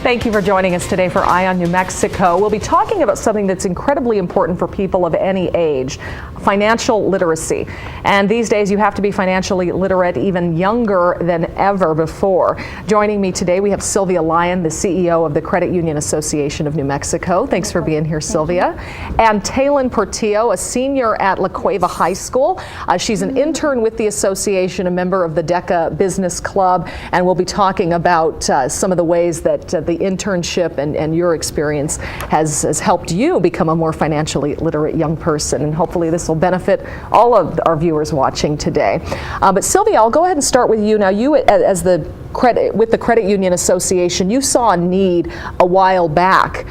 Thank you for joining us today for Eye on New Mexico. We'll be talking about something that's incredibly important for people of any age, financial literacy. And these days you have to be financially literate even younger than ever before. Joining me today we have Sylvia Lyon, the CEO of the Credit Union Association of New Mexico. Thanks for being here, Sylvia. And Taylon Portillo, a senior at La Cueva High School. She's an intern with the association, a member of the DECA Business Club, and we'll be talking about some of the ways that the internship and your experience has helped you become a more financially literate young person, and hopefully this will benefit all of our viewers watching today. But Sylvia, I'll go ahead and start with you. Now, you with the Credit Union Association, you saw a need a while back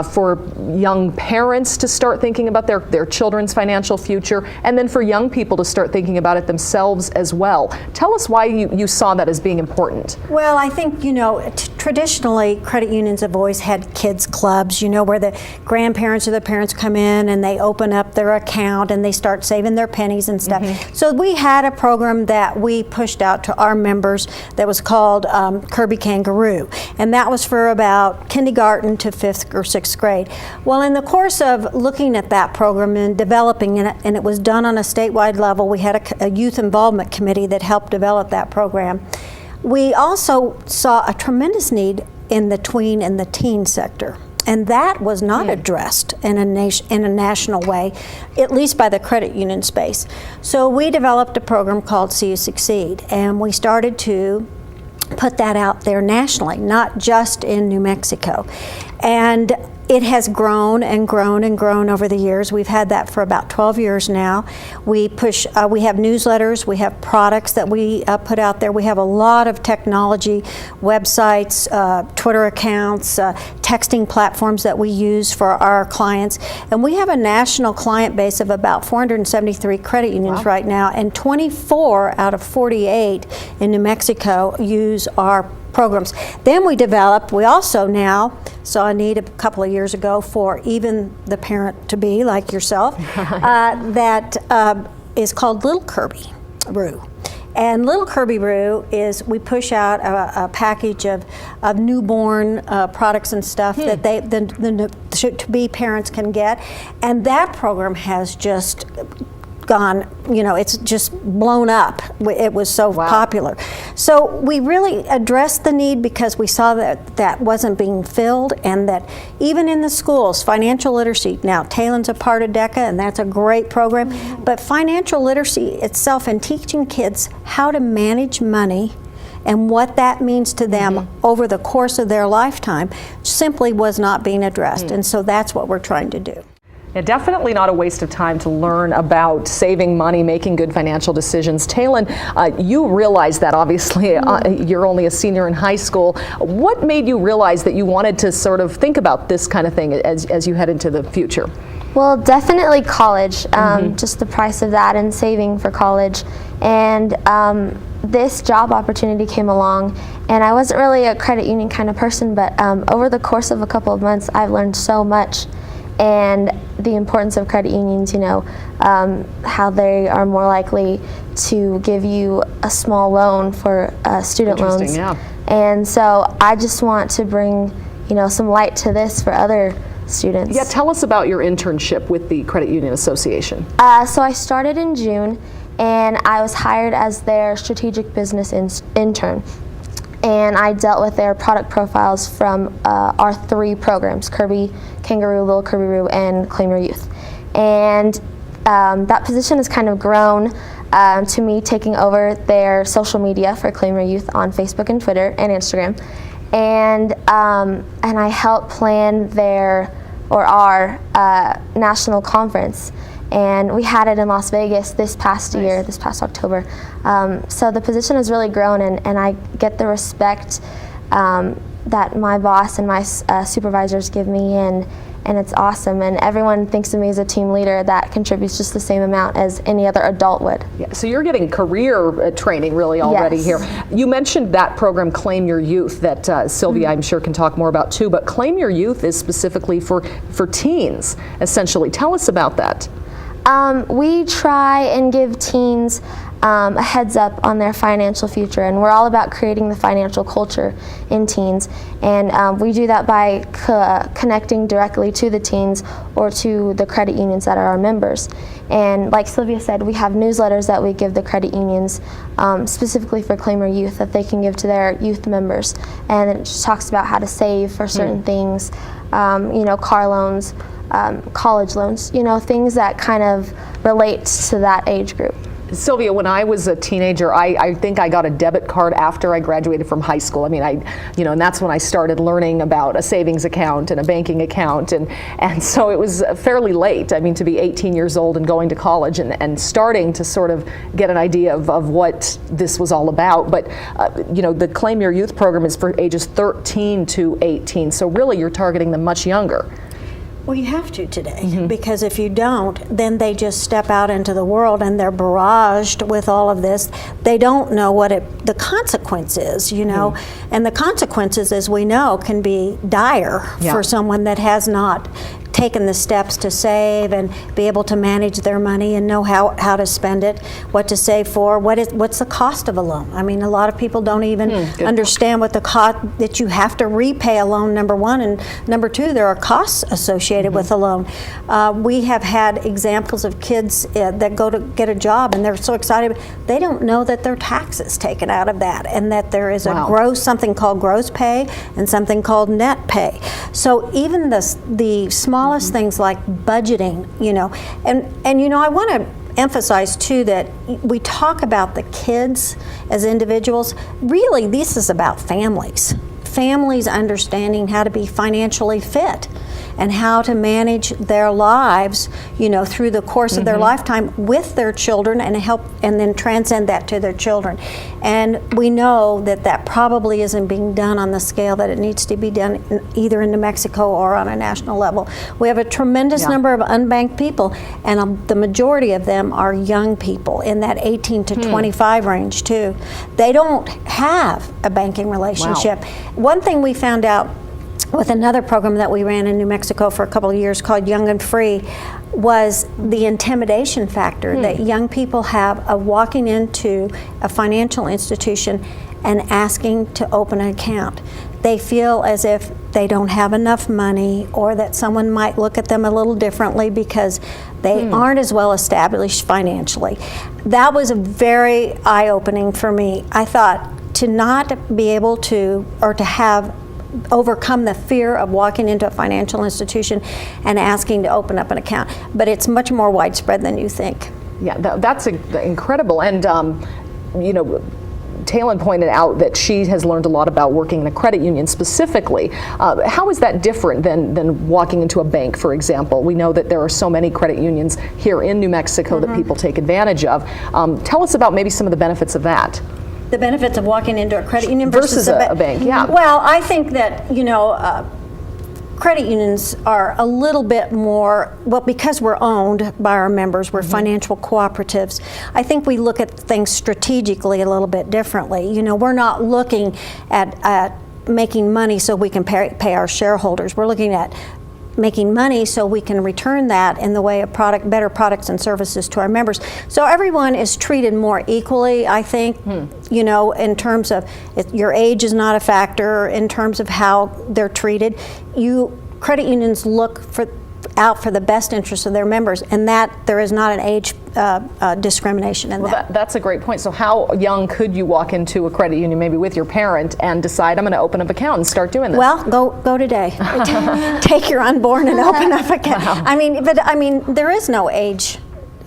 for young parents to start thinking about their children's financial future, and then for young people to start thinking about it themselves as well. Tell us why you saw that as being important. Well, I think, traditionally credit unions have always had kids clubs, where the grandparents or the parents come in and they open up their account and they start saving their pennies and stuff. So we had a program that we pushed out to our members that was called Kirby Kangaroo, and that was for about kindergarten to 5th or 6th grade. Well, in the course of looking at that program and developing it, and it was done on a statewide level, we had a youth involvement committee that helped develop that program. We also saw a tremendous need in the tween and the teen sector, and that was not addressed in a national way, at least by the credit union space. So we developed a program called See You Succeed, and we started to put that out there nationally, not just in New Mexico. And it has grown and grown and grown over the years. We've had that for about 12 years now. We have newsletters, we have products that we put out there. We have a lot of technology, websites, Twitter accounts, texting platforms that we use for our clients. And we have a national client base of about 473 credit unions right now, and 24 out of 48 in New Mexico use our programs. Then we also now saw a need a couple of years ago for even the parent-to-be like yourself that is called Little Kirby Roo. And Little Kirby Roo is, we push out a package of newborn products and stuff that the to-be parents can get, and that program has just gone, it's just blown up. It was so popular. So we really addressed the need because we saw that wasn't being filled, and that even in the schools, financial literacy, now Taylon's a part of DECA, and that's a great program, but financial literacy itself and teaching kids how to manage money and what that means to them over the course of their lifetime simply was not being addressed. And so that's what we're trying to do. Yeah, definitely not a waste of time to learn about saving money, making good financial decisions. Taylon, you realize that obviously you're only a senior in high school. What made you realize that you wanted to sort of think about this kind of thing as you head into the future? Well, definitely college, just the price of that and saving for college. And this job opportunity came along, and I wasn't really a credit union kind of person, but over the course of a couple of months, I've learned so much. And the importance of credit unions, how they are more likely to give you a small loan for student loans. Yeah. And so I just want to bring, some light to this for other students. Yeah, tell us about your internship with the Credit Union Association. So I started in June, and I was hired as their strategic business intern. And I dealt with their product profiles from our 3 programs, Kirby Kangaroo, Little Kirby Roo, and Claim Your Youth. And that position has kind of grown to me taking over their social media for Claim Your Youth on Facebook and Twitter and Instagram. And I help plan our national conference. And we had it in Las Vegas this past year, this past October. So the position has really grown, and I get the respect that my boss and my supervisors give me, and it's awesome. And everyone thinks of me as a team leader that contributes just the same amount as any other adult would. Yeah, so you're getting career training really already here. You mentioned that program, Claim Your Youth, that Sylvia I'm sure can talk more about too, but Claim Your Youth is specifically for teens, essentially. Tell us about that. We try and give teens a heads up on their financial future. And we're all about creating the financial culture in teens. And we do that by connecting directly to the teens or to the credit unions that are our members. And like Sylvia said, we have newsletters that we give the credit unions specifically for Claimer Youth that they can give to their youth members. And it just talks about how to save for certain things, you know, car loans, college loans, you know, things that kind of relate to that age group. Sylvia, when I was a teenager, I think I got a debit card after I graduated from high school. I mean, and that's when I started learning about a savings account and a banking account, and so it was fairly late. I mean, to be 18 years old and going to college and starting to sort of get an idea of what this was all about. But you know, the Claim Your Youth program is for ages 13 to 18, so really you're targeting them much younger. Well, you have to today, because if you don't, then they just step out into the world and they're barraged with all of this. They don't know what the consequence is, you know, and the consequences, as we know, can be dire for someone that has not taken the steps to save and be able to manage their money and know how to spend it, what to save for, what's the cost of a loan. I mean, a lot of people don't even understand what the cost, that you have to repay a loan, number one, and number two, there are costs associated with a loan. We have had examples of kids that go to get a job and they're so excited, they don't know that their taxes taken out of that, and that there is a something called gross pay and something called net pay. So even the smallest things like budgeting, you know, and you know, I want to emphasize too that we talk about the kids as individuals. Really, this is about families. Families understanding how to be financially fit and how to manage their lives, you know, through the course of their lifetime with their children, and help, and then transcend that to their children. And we know that that probably isn't being done on the scale that it needs to be done either in New Mexico or on a national level. We have a tremendous number of unbanked people, and the majority of them are young people in that 18 to 25 range too. They don't have a banking relationship. One thing we found out with another program that we ran in New Mexico for a couple of years called Young and Free was the intimidation factor that young people have of walking into a financial institution and asking to open an account. They feel as if they don't have enough money, or that someone might look at them a little differently because they aren't as well established financially. That was very eye-opening for me. I thought, to not be able to, or to have overcome the fear of walking into a financial institution and asking to open up an account. But it's much more widespread than you think. Yeah, that's incredible. And you know, Taylon pointed out that she has learned a lot about working in a credit union specifically. How is that different than walking into a bank, for example? We know that there are so many credit unions here in New Mexico that people take advantage of. Tell us about maybe some of the benefits of that. The benefits of walking into a credit union versus a bank, Well, I think that, you know, credit unions are a little bit more, well, because we're owned by our members, we're financial cooperatives. I think we look at things strategically a little bit differently. You know, we're not looking at making money so we can pay our shareholders. We're looking at making money so we can return that in the way of better products and services to our members. So everyone is treated more equally, I think, you know, in terms of your age is not a factor in terms of how they're treated. Credit unions look out for the best interests of their members, and that there is not an age discrimination in that. That's a great point. So how young could you walk into a credit union, maybe with your parent, and decide, I'm going to open up an account and start doing this? Well, go today. Take your unborn and open up an account. Wow. I mean, there is no age.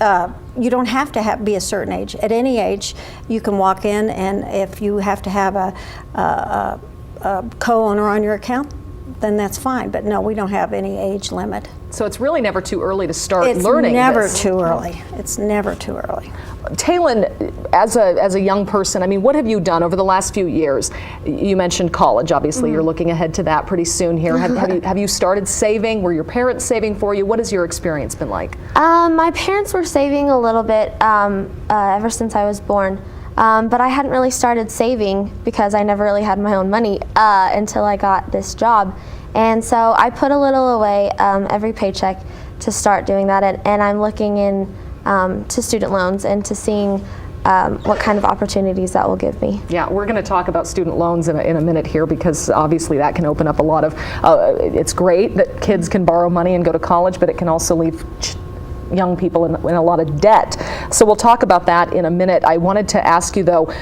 You don't have to be a certain age. At any age, you can walk in, and if you have to have a co-owner on your account, then that's fine. But no, we don't have any age limit. So it's really never too early to start learning this. It's never too early. It's never too early. Taylon, as a young person, I mean, what have you done over the last few years? You mentioned college, obviously. You're looking ahead to that pretty soon here. Have you started saving? Were your parents saving for you? What has your experience been like? My parents were saving a little bit ever since I was born. But I hadn't really started saving because I never really had my own money until I got this job. And so I put a little away every paycheck to start doing that. And I'm looking in to student loans and to seeing what kind of opportunities that will give me. Yeah, we're going to talk about student loans in a minute here, because obviously that can open up a lot of, it's great that kids can borrow money and go to college, but it can also leave young people in a lot of debt. So we'll talk about that in a minute. I wanted to ask you though,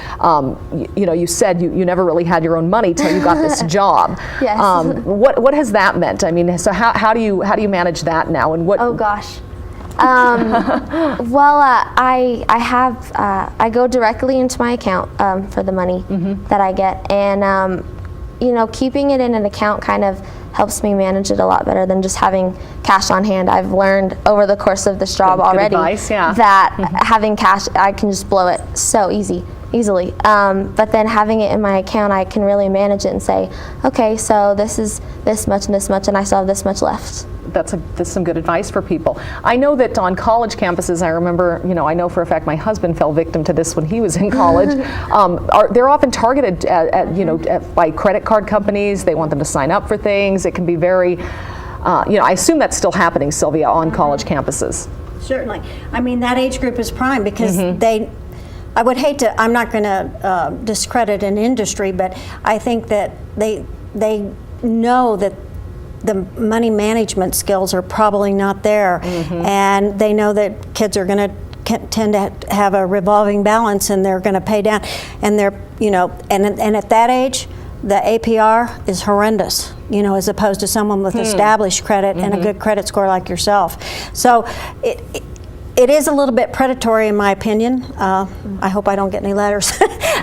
you said you never really had your own money till you got this job. Yes. What has that meant? I mean, so how do you manage that now? And what? Oh gosh. Well, I go directly into my account for the money that I get, and keeping it in an account kind of helps me manage it a lot better than just having cash on hand. I've learned over the course of this job already that having cash, I can just blow it so easily. But then having it in my account, I can really manage it and say, okay, so this is this much and this much, and I still have this much left. That's some good advice for people. I know that on college campuses, I remember, I know for a fact my husband fell victim to this when he was in college. They're often targeted by credit card companies. They want them to sign up for things. It can be very, I assume that's still happening, Sylvia, on college campuses. Certainly. I mean, that age group is prime because I would hate to, I'm not going to discredit an industry, but I think that they know that the money management skills are probably not there, and they know that kids are going to tend to have a revolving balance, and they're going to pay down, and they're and at that age the APR is horrendous, as opposed to someone with established credit and a good credit score like yourself. So it is a little bit predatory in my opinion. I hope I don't get any letters,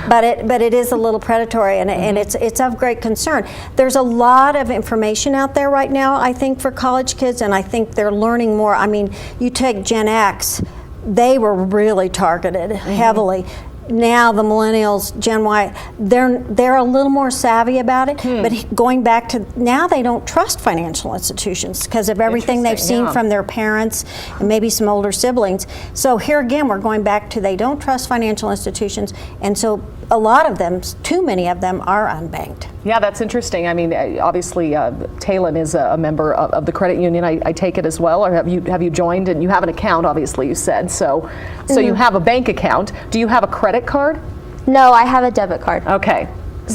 but it is a little predatory, and it's of great concern. There's a lot of information out there right now, I think, for college kids, and I think they're learning more. I mean, you take Gen X, they were really targeted heavily. Now the millennials, Gen Y, they're a little more savvy about it, but going back to now, they don't trust financial institutions because of everything they've seen from their parents and maybe some older siblings. So here again, we're going back to they don't trust financial institutions, and so a lot of them, too many of them, are unbanked. Yeah, that's interesting. I mean, obviously, Taylon is a member of the credit union. I take it as well, or have you joined? And you have an account, obviously, you said. So you have a bank account. Do you have a credit card? No, I have a debit card. Okay.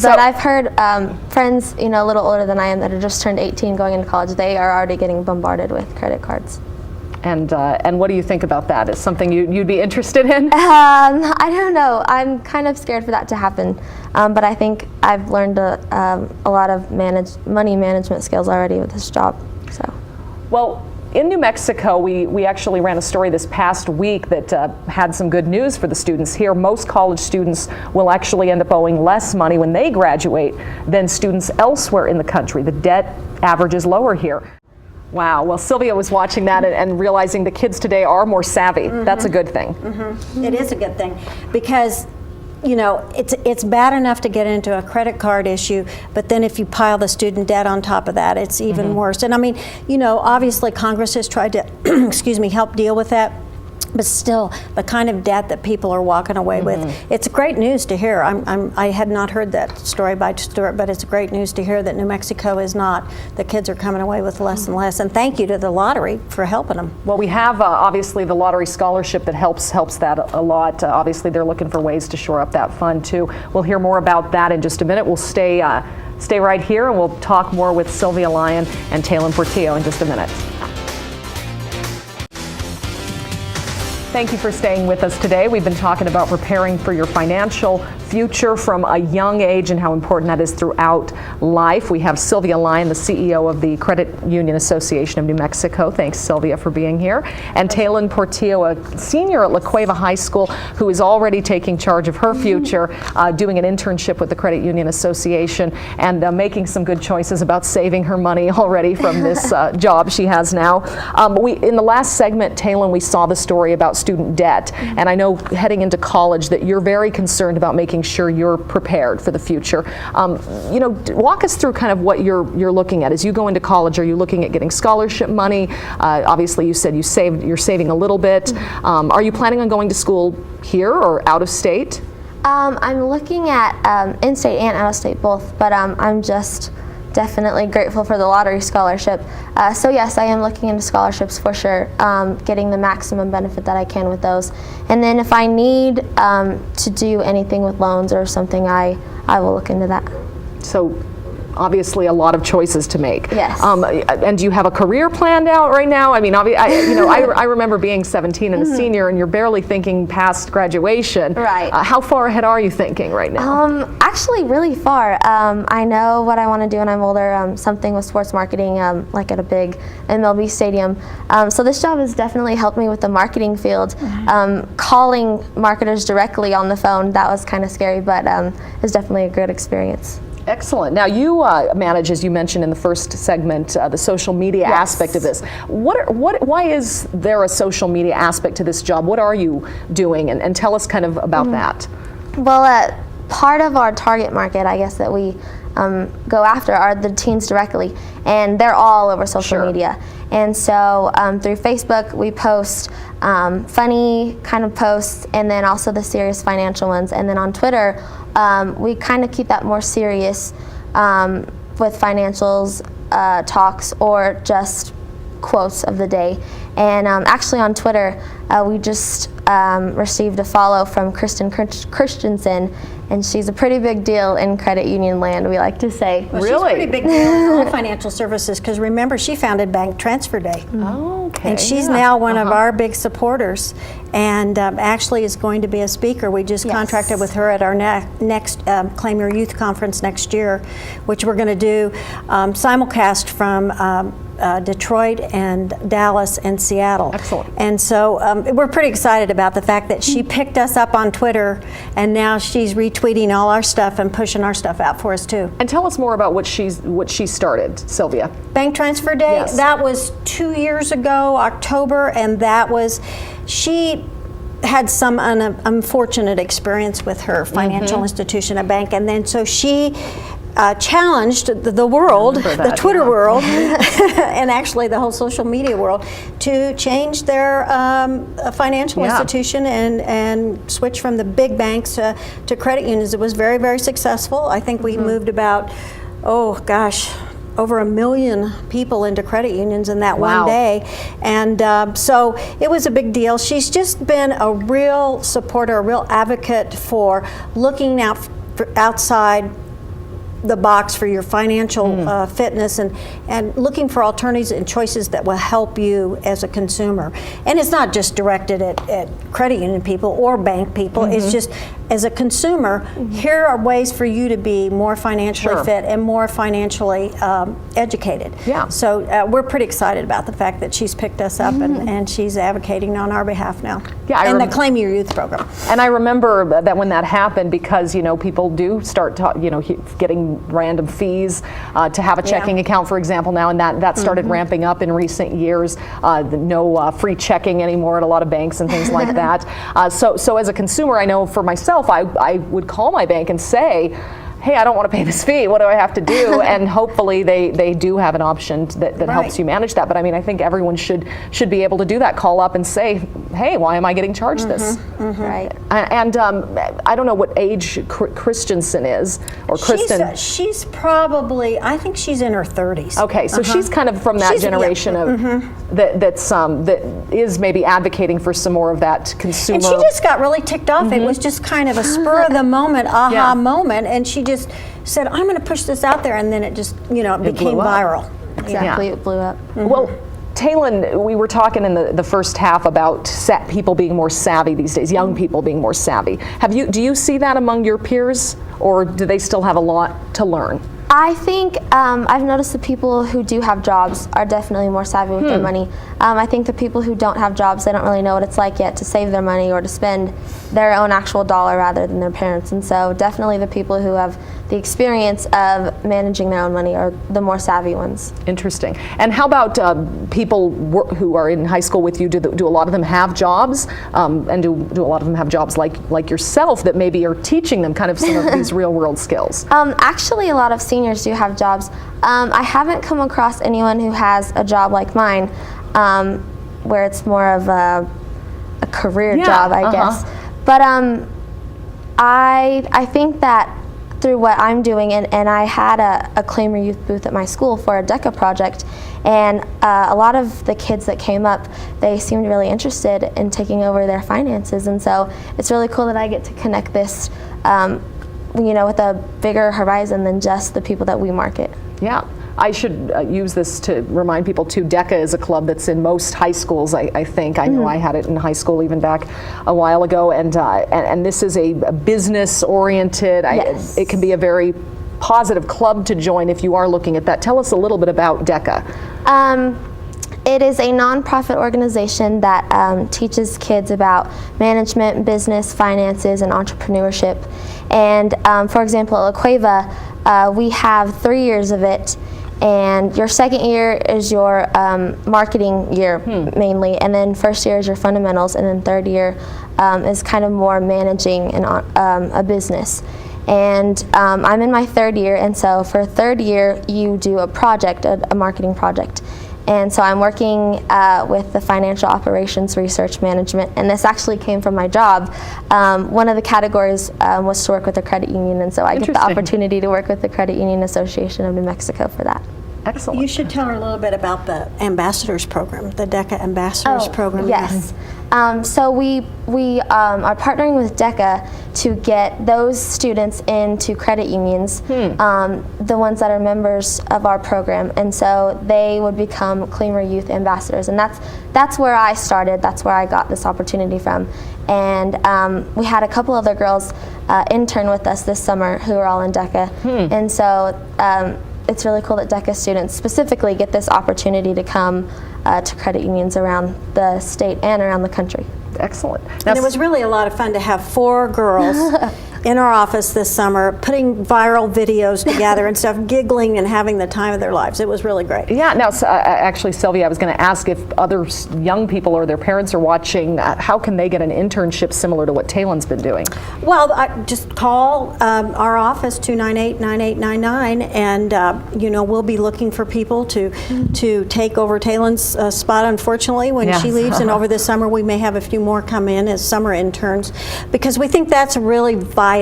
But I've heard friends, a little older than I am, that have just turned 18 going into college. They are already getting bombarded with credit cards. And what do you think about that? Is something you'd be interested in? I don't know. I'm kind of scared for that to happen. But I think I've learned a lot of money management skills already with this job. So. Well, in New Mexico, we actually ran a story this past week that had some good news for the students here. Most college students will actually end up owing less money when they graduate than students elsewhere in the country. The debt average is lower here. Wow. Well, Sylvia was watching that and realizing the kids today are more savvy. That's a good thing. It is a good thing because, it's bad enough to get into a credit card issue, but then if you pile the student debt on top of that, it's even worse. And I mean, obviously Congress has tried to, help deal with that. But still, the kind of debt that people are walking away with, it's great news to hear. I had not heard that story by Stuart, but it's great news to hear that New Mexico is not. The kids are coming away with less and less. And thank you to the lottery for helping them. Well, we have obviously the lottery scholarship that helps that a lot. Obviously, they're looking for ways to shore up that fund too. We'll hear more about that in just a minute. We'll stay right here, and we'll talk more with Sylvia Lyon and Taylon Portillo in just a minute. Thank you for staying with us today. We've been talking about preparing for your financial future from a young age and how important that is throughout life. We have Sylvia Lyon, the CEO of the Credit Union Association of New Mexico. Thanks, Sylvia, for being here. And Taylon Portillo, a senior at La Cueva High School, who is already taking charge of her future, doing an internship with the Credit Union Association, and making some good choices about saving her money already from this job she has now. In the last segment, Taylon, we saw the story about student debt, and I know heading into college that you're very concerned about making sure you're prepared for the future. Walk us through kind of what you're looking at as you go into college. Are you looking at getting scholarship money? Obviously, you said you're saving a little bit. Are you planning on going to school here or out of state? I'm looking at in-state and out-of-state both, but I'm just definitely grateful for the lottery scholarship. So yes, I am looking into scholarships for sure, getting the maximum benefit that I can with those. And then if I need to do anything with loans or something, I will look into that. So obviously a lot of choices to make. Yes. And do you have a career planned out right now? I mean, I remember being 17 and a senior, and you're barely thinking past graduation. Right. How far ahead are you thinking right now? Actually, really far. I know what I want to do when I'm older. Something with sports marketing, like at a big MLB stadium. So this job has definitely helped me with the marketing field. Calling marketers directly on the phone, that was kind of scary, but it was definitely a good experience. Excellent. Now you manage, as you mentioned in the first segment, the social media aspect of this. Why is there a social media aspect to this job? What are you doing? And tell us kind of about that. Well, part of our target market, I guess, that we go after are the teens directly, and they're all over social media. And so through Facebook, we post funny kind of posts, and then also the serious financial ones. And then on Twitter, we kind of keep that more serious with financials talks or just quotes of the day. And actually on Twitter, we just received a follow from Kristen Christensen, and she's a pretty big deal in credit union land, we like to say. Well, she's a pretty big deal in all financial services, because remember, she founded Bank Transfer Day. Oh, okay. And she's now one of our big supporters, and actually is going to be a speaker. We just contracted with her at our next Claim Your Youth conference next year, which we're going to do simulcast from Detroit and Dallas and Seattle. Excellent. And so we're pretty excited about the fact that she picked us up on Twitter, and now she's retweeting all our stuff and pushing our stuff out for us too. And tell us more about what she started, Sylvia. Bank Transfer Day, Yes. that was 2 years ago, October, and that was, she had some unfortunate experience with her financial institution, a bank, and then so she challenged the world, the Twitter world, and actually the whole social media world, to change their financial institution and switch from the big banks to credit unions. It was very, very successful. I think we moved about, over 1 million people into credit unions in that one day. And so it was a big deal. She's just been a real supporter, a real advocate for looking outside the box for your financial fitness and looking for alternatives and choices that will help you as a consumer. And it's not just directed at credit union people or bank people. It's just, as a consumer, here are ways for you to be more financially fit and more financially educated. Yeah. So we're pretty excited about the fact that she's picked us up and she's advocating on our behalf now. Yeah, and the Claim Your Youth program. And I remember that when that happened, because people do start getting random fees to have a checking account, for example, now, and that started ramping up in recent years. No free checking anymore at a lot of banks and things like that. So as a consumer, I know for myself, I would call my bank and say, hey, I don't want to pay this fee. What do I have to do? And hopefully they do have an option that helps you manage that. But I mean, I think everyone should be able to do that. Call up and say, hey, why am I getting charged this? Right. And I don't know what age Christensen is, or Kristen. She's probably, I think she's in her 30s. Okay, so she's kind of from that generation of that is maybe advocating for some more of that consumer. And she just got really ticked off. It was just kind of a spur of the moment, moment, and she just said, I'm going to push this out there, and then it just, it became viral. Exactly, it blew up. Well, Taylon, we were talking in the first half about people being more savvy these days, young people being more savvy. Do you see that among your peers, or do they still have a lot to learn? I think I've noticed the people who do have jobs are definitely more savvy with their money. I think the people who don't have jobs, they don't really know what it's like yet to save their money or to spend their own actual dollar rather than their parents. And so definitely the people who have the experience of managing their own money are the more savvy ones. Interesting. And how about people who are in high school with you? Do a lot of them have jobs? And do a lot of them have jobs like yourself that maybe are teaching them kind of some of these real world skills? Actually, a lot of seniors do have jobs. I haven't come across anyone who has a job like mine, where it's more of a career job, I guess. But I think that through what I'm doing, and I had a Claim Your Youth booth at my school for a DECA project, and a lot of the kids that came up, they seemed really interested in taking over their finances, and so it's really cool that I get to connect this with a bigger horizon than just the people that we market. Yeah. I should use this to remind people too, DECA is a club that's in most high schools, I think. I know I had it in high school even back a while ago, and this is a business-oriented, Yes. it can be a very positive club to join if you are looking at that. Tell us a little bit about DECA. It is a nonprofit organization that teaches kids about management, business, finances, and entrepreneurship. And for example, at La Cueva, we have 3 years of it. And your second year is your marketing year mainly, and then first year is your fundamentals, and then third year is kind of more managing a business. And I'm in my third year, and so for third year you do a project, a marketing project. And so I'm working with the financial operations research management, and this actually came from my job. One of the categories was to work with the credit union, and so I get the opportunity to work with the Credit Union Association of New Mexico for that. Excellent. You should tell her a little bit about the ambassadors program, the DECA ambassadors program. Yes. So we are partnering with DECA to get those students into credit unions, the ones that are members of our program, and so they would become Claim Your Youth ambassadors, and that's where I started. That's where I got this opportunity from, and we had a couple other girls intern with us this summer who are all in DECA, and so it's really cool that DECA students specifically get this opportunity to come to credit unions around the state and around the country. Excellent. And it was really a lot of fun to have 4 girls in our office this summer putting viral videos together and stuff, giggling and having the time of their lives. It was really great. Yeah, now actually, Sylvia, I was going to ask if other young people or their parents are watching, how can they get an internship similar to what Taylon's been doing? Well, just call our office, 298-9899, and we'll be looking for people to take over Taylon's spot, unfortunately, when she leaves. And over the summer, we may have a few more come in as summer interns, because we think that's really vital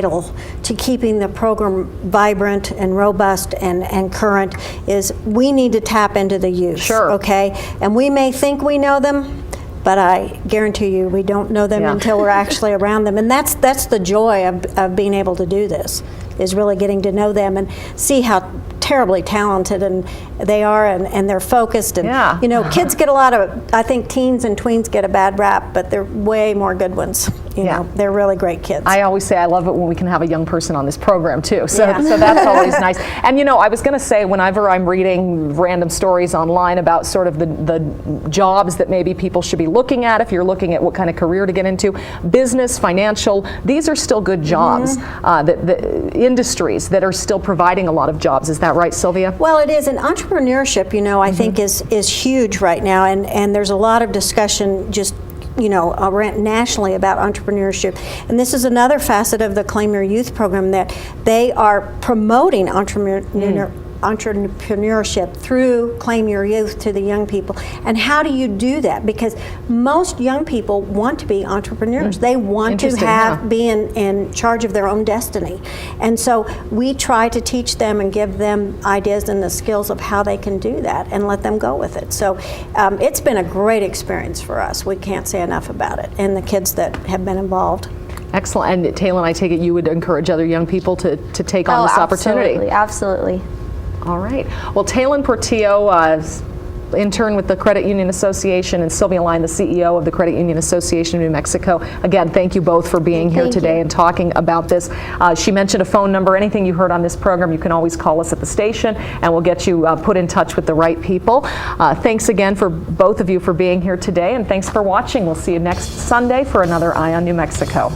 to keeping the program vibrant and robust and current. Is we need to tap into the youth. Sure. Okay, and we may think we know them, but I guarantee you we don't know them until we're actually around them. And that's the joy of being able to do this, is really getting to know them and see how terribly talented and they are, and they're focused, and kids get a lot of, I think teens and tweens get a bad rap, but they're way more good ones. You know, they're really great kids. I always say I love it when we can have a young person on this program too. So that's always nice. And I was going to say, whenever I'm reading random stories online about sort of the jobs that maybe people should be looking at, if you're looking at what kind of career to get into, business, financial, these are still good jobs. The industries that are still providing a lot of jobs. Is that right, Sylvia? Well, it is. And entrepreneurship, I think is huge right now, and there's a lot of discussion just around nationally about entrepreneurship. And this is another facet of the Claim Your Youth program, that they are promoting entrepreneurship through Claim Your Youth to the young people. And how do you do that? Because most young people want to be entrepreneurs. They want to be in charge of their own destiny. And so we try to teach them and give them ideas and the skills of how they can do that and let them go with it. So it's been a great experience for us. We can't say enough about it, and the kids that have been involved. Excellent. And Taylon, I take it you would encourage other young people to take on this opportunity. Absolutely. All right. Well, Taylon Portillo, intern with the Credit Union Association, and Sylvia Line, the CEO of the Credit Union Association of New Mexico. Again, thank you both for being here today and talking about this. She mentioned a phone number. Anything you heard on this program, you can always call us at the station, and we'll get you put in touch with the right people. Thanks again for both of you for being here today, and thanks for watching. We'll see you next Sunday for another Eye on New Mexico.